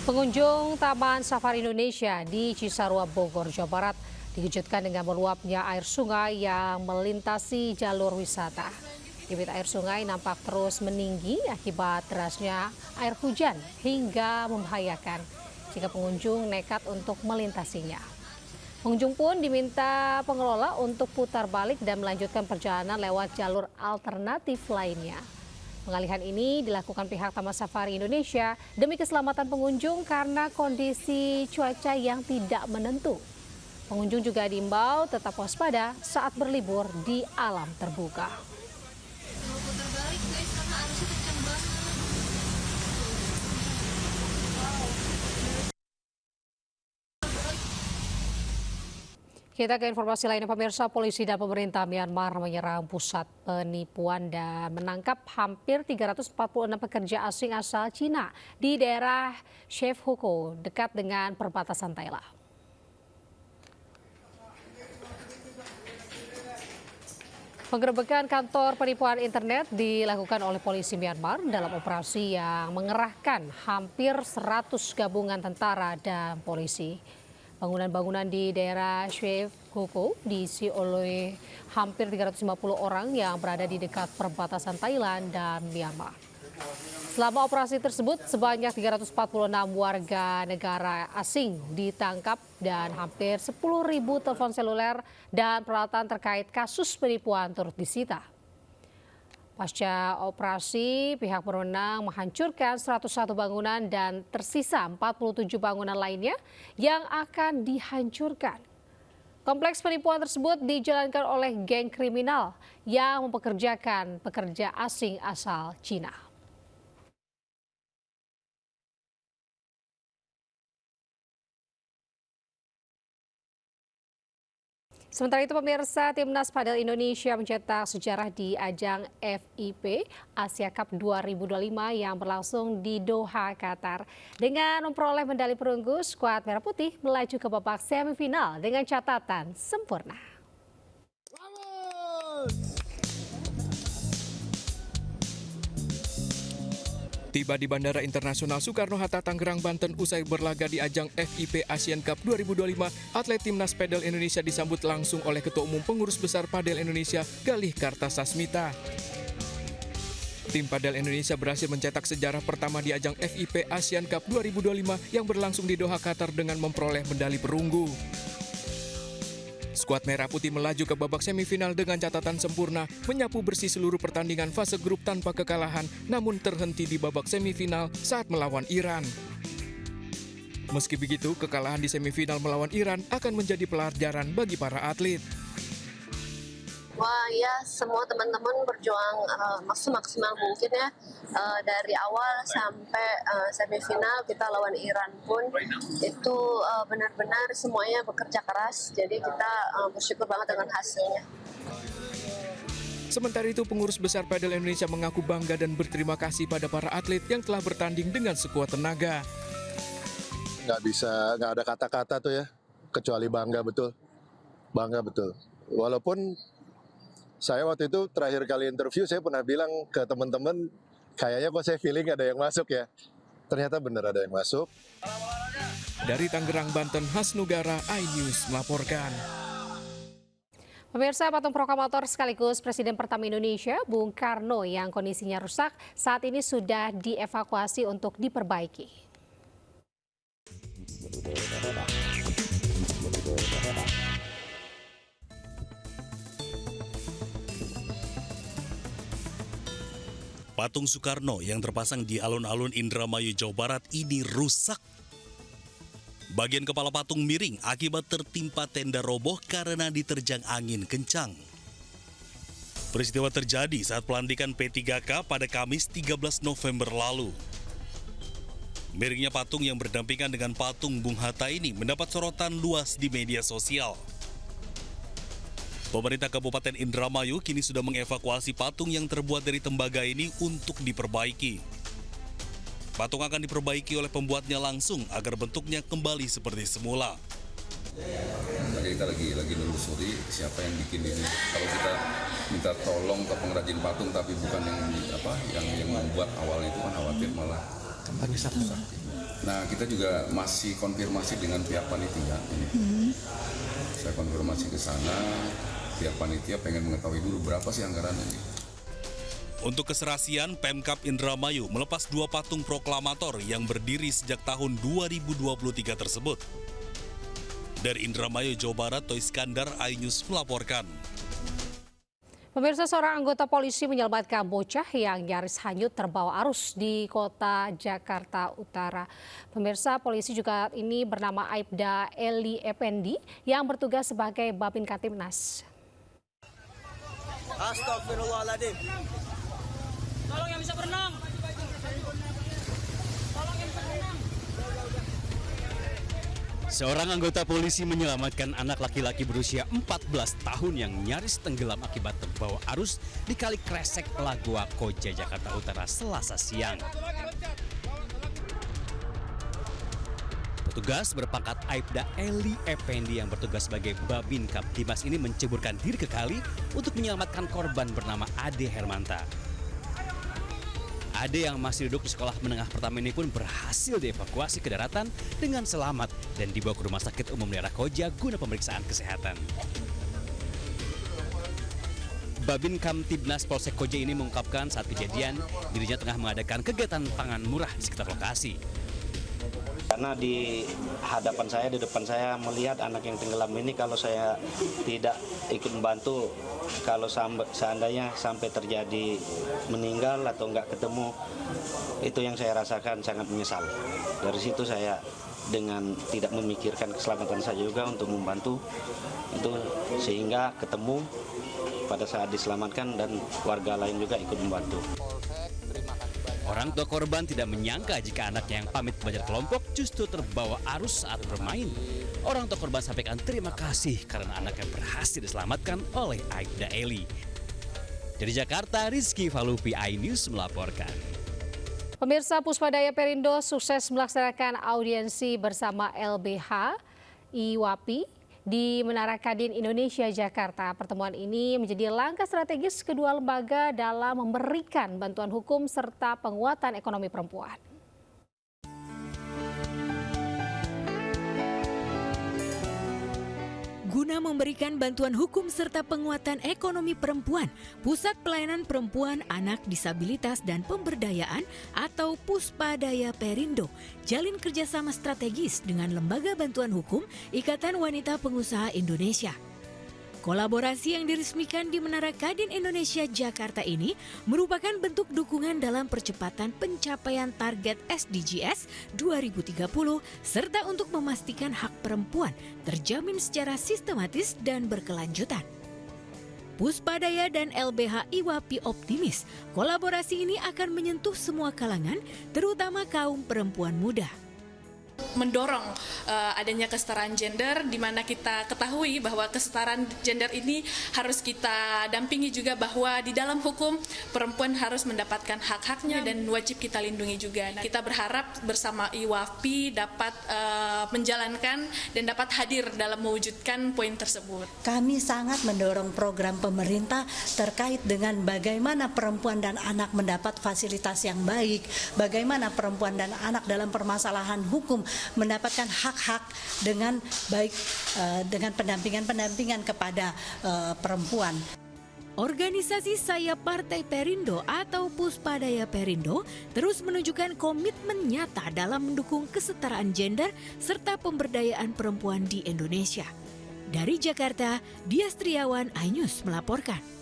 Pengunjung Taman Safari Indonesia di Cisarua, Bogor, Jawa Barat dikejutkan dengan meluapnya air sungai yang melintasi jalur wisata. Debit air sungai nampak terus meninggi akibat derasnya air hujan hingga membahayakan jika pengunjung nekat untuk melintasinya. Pengunjung pun diminta pengelola untuk putar balik dan melanjutkan perjalanan lewat jalur alternatif lainnya. Pengalihan ini dilakukan pihak Taman Safari Indonesia demi keselamatan pengunjung karena kondisi cuaca yang tidak menentu. Pengunjung juga diimbau tetap waspada saat berlibur di alam terbuka. Kita ke informasi lainnya, pemirsa. Polisi dan pemerintah Myanmar menyerang pusat penipuan dan menangkap hampir 346 pekerja asing asal Cina di daerah Chef Huko dekat dengan perbatasan Thailand. Penggerebekan kantor penipuan internet dilakukan oleh polisi Myanmar dalam operasi yang mengerahkan hampir 100 gabungan tentara dan polisi. Bangunan-bangunan di daerah Chef Huko diisi oleh hampir 350 orang yang berada di dekat perbatasan Thailand dan Myanmar. Selama operasi tersebut, sebanyak 346 warga negara asing ditangkap dan hampir 10.000 telepon seluler dan peralatan terkait kasus penipuan turut disita. Pasca operasi, pihak berwenang menghancurkan 101 bangunan dan tersisa 47 bangunan lainnya yang akan dihancurkan. Kompleks penipuan tersebut dijalankan oleh geng kriminal yang mempekerjakan pekerja asing asal Cina. Sementara itu, pemirsa, Timnas Padel Indonesia mencetak sejarah di ajang FIP Asia Cup 2025 yang berlangsung di Doha, Qatar. Dengan memperoleh medali perunggu, skuad Merah Putih melaju ke babak semifinal dengan catatan sempurna. Tiba di Bandara Internasional Soekarno-Hatta, Tangerang, Banten usai berlaga di ajang FIP Asian Cup 2025, atlet Timnas Padel Indonesia disambut langsung oleh Ketua Umum Pengurus Besar Padel Indonesia, Galih Kartasasmita. Tim Padel Indonesia berhasil mencetak sejarah pertama di ajang FIP Asian Cup 2025 yang berlangsung di Doha, Qatar dengan memperoleh medali perunggu. Skuad Merah Putih melaju ke babak semifinal dengan catatan sempurna, menyapu bersih seluruh pertandingan fase grup tanpa kekalahan, namun terhenti di babak semifinal saat melawan Iran. Meski begitu, kekalahan di semifinal melawan Iran akan menjadi pelajaran bagi para atlet. Wah ya, semua teman-teman berjuang semaksimal mungkin ya. Dari awal sampai semifinal kita lawan Iran pun itu benar-benar semuanya bekerja keras. Jadi kita bersyukur banget dengan hasilnya. Sementara itu, Pengurus Besar Padel Indonesia mengaku bangga dan berterima kasih pada para atlet yang telah bertanding dengan sekuat tenaga. Nggak ada kata-kata tuh ya, kecuali bangga betul. Bangga betul. Walaupun saya waktu itu terakhir kali interview, saya pernah bilang ke teman-teman, kayaknya kok saya feeling ada yang masuk ya. Ternyata benar ada yang masuk. Dari Tangerang, Banten, Hasnugara, iNews melaporkan. Pemirsa, patung proklamator sekaligus Presiden pertama Indonesia, Bung Karno, yang kondisinya rusak, saat ini sudah dievakuasi untuk diperbaiki. Patung Soekarno yang terpasang di alun-alun Indramayu, Jawa Barat ini rusak. Bagian kepala patung miring akibat tertimpa tenda roboh karena diterjang angin kencang. Peristiwa terjadi saat pelantikan P3K pada Kamis 13 November lalu. Miringnya patung yang berdampingan dengan patung Bung Hatta ini mendapat sorotan luas di media sosial. Pemerintah Kabupaten Indramayu kini sudah mengevakuasi patung yang terbuat dari tembaga ini untuk diperbaiki. Patung akan diperbaiki oleh pembuatnya langsung agar bentuknya kembali seperti semula. Kita lagi menelusuri siapa yang bikin ini. Kalau kita minta tolong ke pengrajin patung tapi bukan yang membuat awal itu kan khawatir malah rusak. Nah, kita juga masih konfirmasi dengan pihak panitia ini. Saya konfirmasi ke sana, pihak panitia pengen mengetahui dulu berapa sih anggaran ini. Untuk keserasian, Pemkab Indramayu melepas 2 patung proklamator yang berdiri sejak tahun 2023 tersebut. Dari Indramayu, Jawa Barat, Toy Iskandar, iNews melaporkan. Pemirsa, seorang anggota polisi menyelamatkan bocah yang nyaris hanyut terbawa arus di kota Jakarta Utara. Pemirsa, polisi juga ini bernama Aibda Eli Effendi yang bertugas sebagai Babin Kamtibnas. Astagfirullahaladzim. Tolong yang bisa berenang. Tolong yang bisa berenang. Seorang anggota polisi menyelamatkan anak laki-laki berusia 14 tahun yang nyaris tenggelam akibat terbawa arus di Kali Kresek, Lagoa Koja, Jakarta Utara, Selasa siang. Petugas berpangkat Aibda Eli Effendi yang bertugas sebagai Babin Kamtibnas ini menceburkan diri ke kali untuk menyelamatkan korban bernama Ade Hermanta. Ade yang masih duduk di sekolah menengah pertama ini pun berhasil dievakuasi ke daratan dengan selamat dan dibawa ke Rumah Sakit Umum Daerah Koja guna pemeriksaan kesehatan. Babin Kamtibnas Polsek Koja ini mengungkapkan saat kejadian dirinya tengah mengadakan kegiatan pangan murah di sekitar lokasi. Karena di hadapan saya, di depan saya melihat anak yang tenggelam ini, kalau saya tidak ikut membantu, kalau seandainya sampai terjadi meninggal atau nggak ketemu, itu yang saya rasakan sangat menyesal. Dari situ saya dengan tidak memikirkan keselamatan saya juga untuk membantu, itu sehingga ketemu pada saat diselamatkan dan warga lain juga ikut membantu. Orang tua korban tidak menyangka jika anaknya yang pamit belajar kelompok justru terbawa arus saat bermain. Orang tua korban sampaikan terima kasih karena anaknya berhasil diselamatkan oleh Aibda Eli. Dari Jakarta, Rizky Falupi, iNews melaporkan. Pemirsa, Puspadaya Perindo sukses melaksanakan audiensi bersama LBH IWAPI di Menara Kadin Indonesia, Jakarta. Pertemuan ini menjadi langkah strategis kedua lembaga dalam memberikan bantuan hukum serta penguatan ekonomi perempuan. Guna memberikan bantuan hukum serta penguatan ekonomi perempuan, Pusat Pelayanan Perempuan, Anak, Disabilitas, dan Pemberdayaan atau Puspadaya Perindo jalin kerjasama strategis dengan Lembaga Bantuan Hukum Ikatan Wanita Pengusaha Indonesia. Kolaborasi yang diresmikan di Menara Kadin Indonesia, Jakarta ini merupakan bentuk dukungan dalam percepatan pencapaian target SDGs 2030 serta untuk memastikan hak perempuan terjamin secara sistematis dan berkelanjutan. Puspadaya dan LBH IWAPI optimis kolaborasi ini akan menyentuh semua kalangan, terutama kaum perempuan muda. Mendorong adanya kesetaraan gender, di mana kita ketahui bahwa kesetaraan gender ini harus kita dampingi juga bahwa di dalam hukum perempuan harus mendapatkan hak-haknya dan wajib kita lindungi juga. Nah, kita berharap bersama IWAPI dapat menjalankan dan dapat hadir dalam mewujudkan poin tersebut. Kami sangat mendorong program pemerintah terkait dengan bagaimana perempuan dan anak mendapat fasilitas yang baik, bagaimana perempuan dan anak dalam permasalahan hukum mendapatkan hak-hak dengan baik, dengan pendampingan kepada perempuan. Organisasi Saya Partai Perindo atau Puspadaya Perindo terus menunjukkan komitmen nyata dalam mendukung kesetaraan gender serta pemberdayaan perempuan di Indonesia. Dari Jakarta, Dias Triawan, iNews melaporkan.